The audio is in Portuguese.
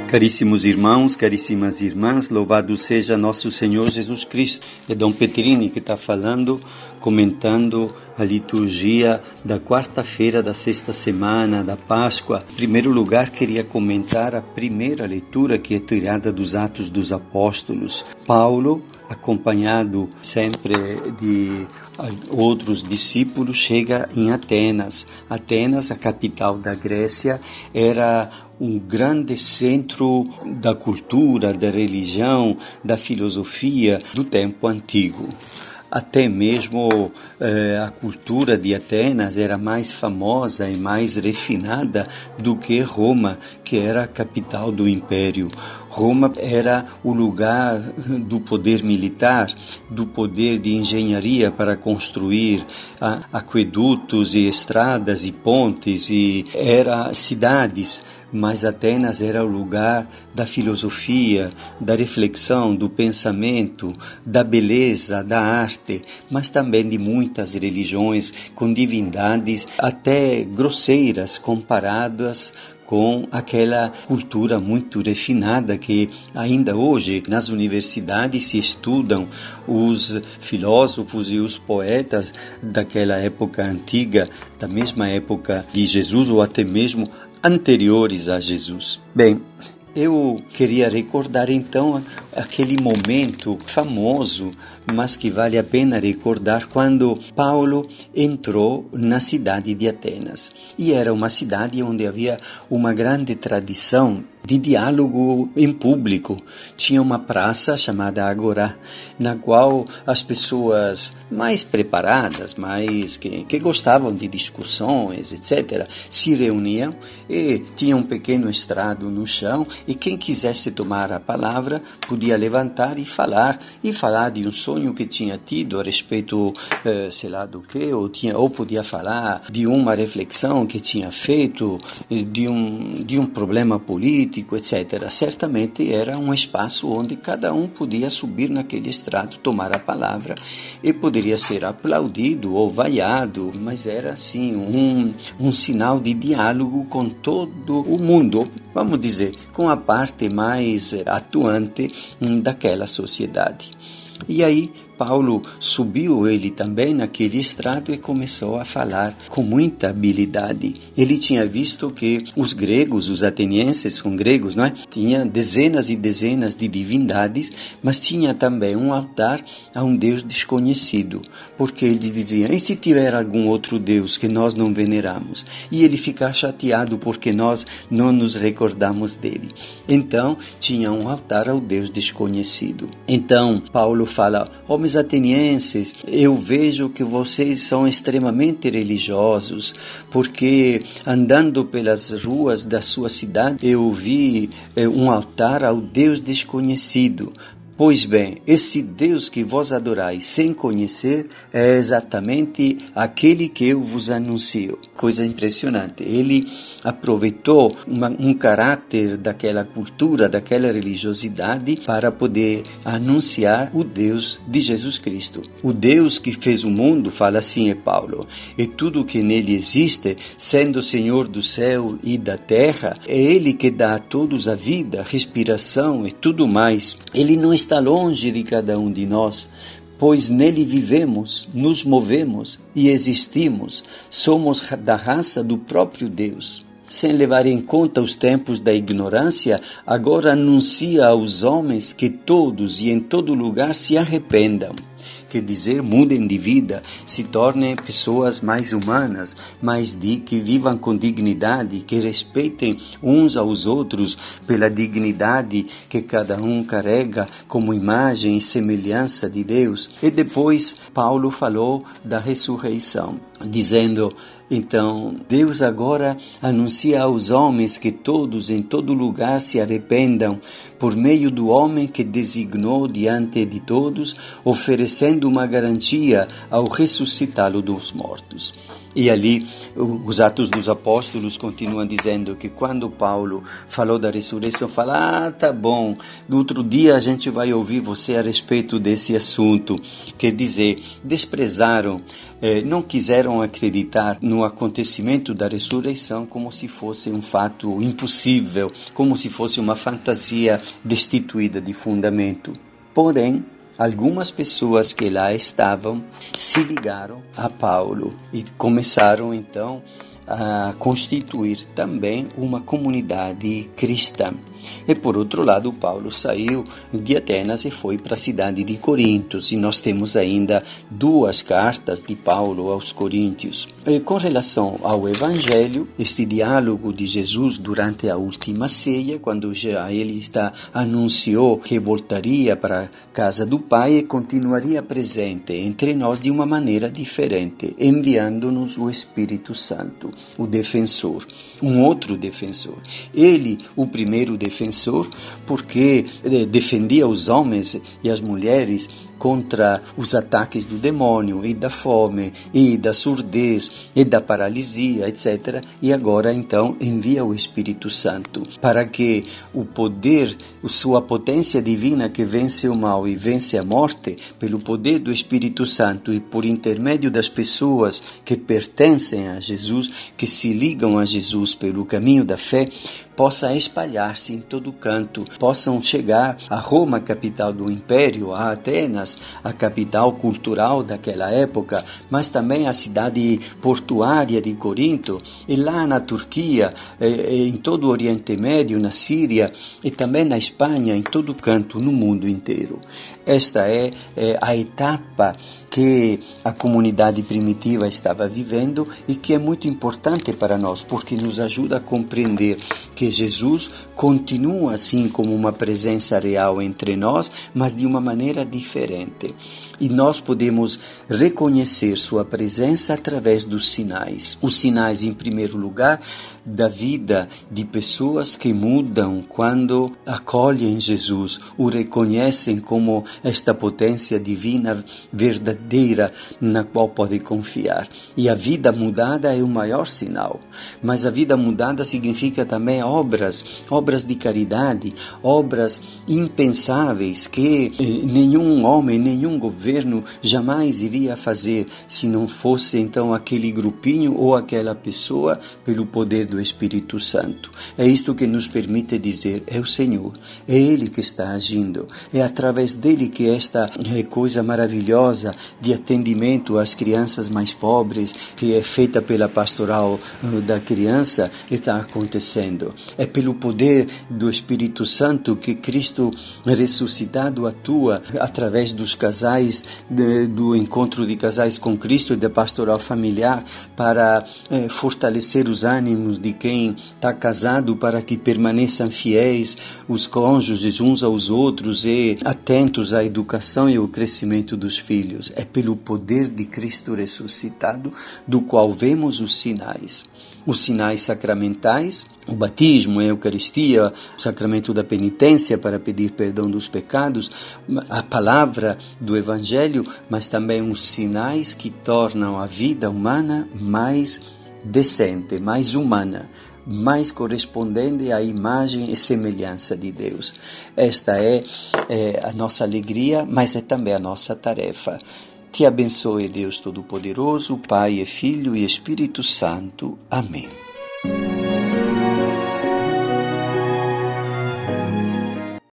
Caríssimos irmãos, caríssimas irmãs, louvado seja nosso Senhor Jesus Cristo. É Dom Petrini que está falando, comentando a liturgia da quarta-feira da sexta semana da Páscoa. Em primeiro lugar, queria comentar a primeira leitura que é tirada dos Atos dos Apóstolos. Paulo, acompanhado sempre de outros discípulos, chega em Atenas. Atenas, a capital da Grécia, era um grande centro da cultura, da religião, da filosofia do tempo antigo. Até mesmo a cultura de Atenas era mais famosa e mais refinada do que Roma, que era a capital do império. Roma era o lugar do poder militar, do poder de engenharia para construir aquedutos e estradas e pontes, e era cidades. Mas Atenas era o lugar da filosofia, da reflexão, do pensamento, da beleza, da arte, mas também de muitas religiões com divindades até grosseiras comparadas com aquela cultura muito refinada que ainda hoje nas universidades se estudam os filósofos e os poetas daquela época antiga, da mesma época de Jesus ou até mesmo anteriores a Jesus. Bem, eu queria recordar então aquele momento famoso, mas que vale a pena recordar, quando Paulo entrou na cidade de Atenas. E era uma cidade onde havia uma grande tradição de diálogo em público. Tinha uma praça chamada Agora, na qual as pessoas mais preparadas, que gostavam de discussões, etc., se reuniam e tinha um pequeno estrado no chão, e quem quisesse tomar a palavra podia levantar e falar de um sonho que tinha tido a respeito, sei lá do que, ou podia falar de uma reflexão que tinha feito, de um problema político, etc. Certamente era um espaço onde cada um podia subir naquele estrado, tomar a palavra, e poderia ser aplaudido ou vaiado, mas era assim um sinal de diálogo com todo o mundo, vamos dizer, com a parte mais atuante daquela sociedade. E aí Paulo subiu ele também naquele estrado e começou a falar com muita habilidade. Ele tinha visto que os gregos, os atenienses são gregos, não é? Tinha dezenas e dezenas de divindades, mas tinha também um altar a um Deus desconhecido, porque ele dizia: e se tiver algum outro Deus que nós não veneramos? E ele fica chateado porque nós não nos recordamos dele. Então tinha um altar ao Deus desconhecido. Então Paulo fala: homens atenienses, eu vejo que vocês são extremamente religiosos, porque andando pelas ruas da sua cidade eu vi um altar ao Deus desconhecido. Pois bem, esse Deus que vós adorais sem conhecer é exatamente aquele que eu vos anuncio. Coisa impressionante. Ele aproveitou um caráter daquela cultura, daquela religiosidade, para poder anunciar o Deus de Jesus Cristo. O Deus que fez o mundo, fala assim Paulo, e tudo que nele existe, sendo Senhor do céu e da terra, é Ele que dá a todos a vida, respiração e tudo mais. Ele não está longe de cada um de nós, pois nele vivemos, nos movemos e existimos. Somos da raça do próprio Deus. Sem levar em conta os tempos da ignorância, agora anuncia aos homens que todos e em todo lugar se arrependam. Quer dizer, mudem de vida, se tornem pessoas mais humanas, que vivam com dignidade, que respeitem uns aos outros pela dignidade que cada um carrega como imagem e semelhança de Deus. E depois Paulo falou da ressurreição, dizendo: então, Deus agora anuncia aos homens que todos, em todo lugar, se arrependam, por meio do homem que designou diante de todos, oferecendo tendo uma garantia ao ressuscitá-lo dos mortos. E ali os Atos dos Apóstolos continuam dizendo que quando Paulo falou da ressurreição, fala, tá bom, no outro dia a gente vai ouvir você a respeito desse assunto. Quer dizer, desprezaram, não quiseram acreditar no acontecimento da ressurreição como se fosse um fato impossível, como se fosse uma fantasia destituída de fundamento. Porém, algumas pessoas que lá estavam se ligaram a Paulo e começaram então a constituir também uma comunidade cristã. E por outro lado, Paulo saiu de Atenas e foi para a cidade de Corinto, e nós temos ainda 2 cartas de Paulo aos Coríntios. E com relação ao Evangelho, este diálogo de Jesus durante a última ceia, quando já ele anunciou que voltaria para a casa do Pai e continuaria presente entre nós de uma maneira diferente, enviando-nos o Espírito Santo, o defensor, um outro defensor. Ele, o primeiro defensor, porque defendia os homens e as mulheres contra os ataques do demônio e da fome e da surdez e da paralisia, etc. E agora então envia o Espírito Santo para que o poder, sua potência divina que vence o mal e vence a morte, pelo poder do Espírito Santo e por intermédio das pessoas que pertencem a Jesus, que se ligam a Jesus pelo caminho da fé, possa espalhar-se em todo canto, possam chegar a Roma, capital do Império, a Atenas, a capital cultural daquela época, mas também a cidade portuária de Corinto, e lá na Turquia, em todo o Oriente Médio, na Síria, e também na Espanha, em todo canto, no mundo inteiro. Esta é a etapa que a comunidade primitiva estava vivendo e que é muito importante para nós, porque nos ajuda a compreender que Jesus continua assim como uma presença real entre nós, mas de uma maneira diferente. E nós podemos reconhecer sua presença através dos sinais. Os sinais, em primeiro lugar, da vida de pessoas que mudam quando acolhem Jesus, o reconhecem como esta potência divina verdadeira na qual podem confiar. E a vida mudada é o maior sinal. Mas a vida mudada significa também obras de caridade, obras impensáveis que nenhum homem, nenhum governo jamais iria fazer se não fosse então aquele grupinho ou aquela pessoa pelo poder do Espírito Santo. É isto que nos permite dizer, é o Senhor, é Ele que está agindo, é através dele que esta coisa maravilhosa de atendimento às crianças mais pobres, que é feita pela pastoral da criança, está acontecendo. É pelo poder do Espírito Santo que Cristo ressuscitado atua através dos casais, do encontro de casais com Cristo e da pastoral familiar, para fortalecer os ânimos de quem está casado, para que permaneçam fiéis os cônjuges uns aos outros e atentos à educação e ao crescimento dos filhos. É pelo poder de Cristo ressuscitado do qual vemos os sinais sacramentais, o batismo, a Eucaristia, o sacramento da penitência para pedir perdão dos pecados, a palavra do Evangelho, mas também os sinais que tornam a vida humana mais decente, mais humana, mais correspondente à imagem e semelhança de Deus. Esta é a nossa alegria, mas é também a nossa tarefa. Te abençoe Deus Todo-Poderoso, Pai e Filho e Espírito Santo. Amém.